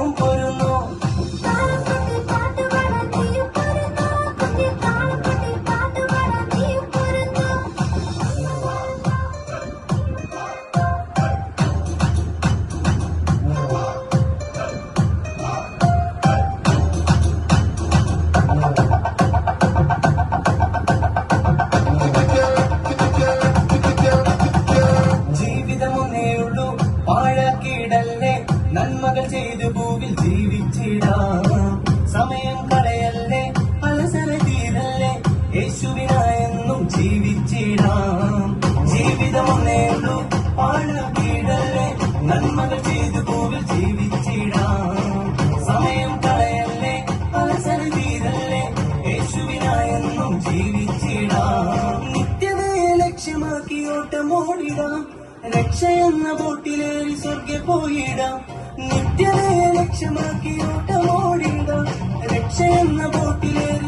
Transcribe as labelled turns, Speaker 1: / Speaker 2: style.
Speaker 1: നീയും പൊരുന്നോ? ജീവിതമൊന്നേയുള്ളൂ, പാഴാക്കിയിടല്ലേ, നന്മകൾ ചെയ്തു ഭൂവിൽ ജീവിച്ചിടാം. സമയം കളയല്ലേ, അലസര തീരല്ലേ, യേശുവിനായെന്നും ജീവിച്ചിടാം. ജീവിതമൊന്നേയുള്ളൂ, പാഴാക്കിയിടല്ലേ, നന്മകൾ ചെയ്തു ഭൂവിൽ ജീവിച്ചിടാം. സമയം കളയല്ലേ, അലസര തീരല്ലേ, യേശുവിനായെന്നും ജീവിച്ചിടാം. നിത്യതയെ ലക്ഷ്യമാക്കി ഓട്ടമോടിടാം, രക്ഷയെന്ന ബോട്ടിലേറി സ്വർഗ്ഗെ പോയിടാം. നിത്യതയെ ലക്ഷ്യമാക്കി ഓട്ടമോടിടാം, രക്ഷയെന്ന ബോട്ടിലേറി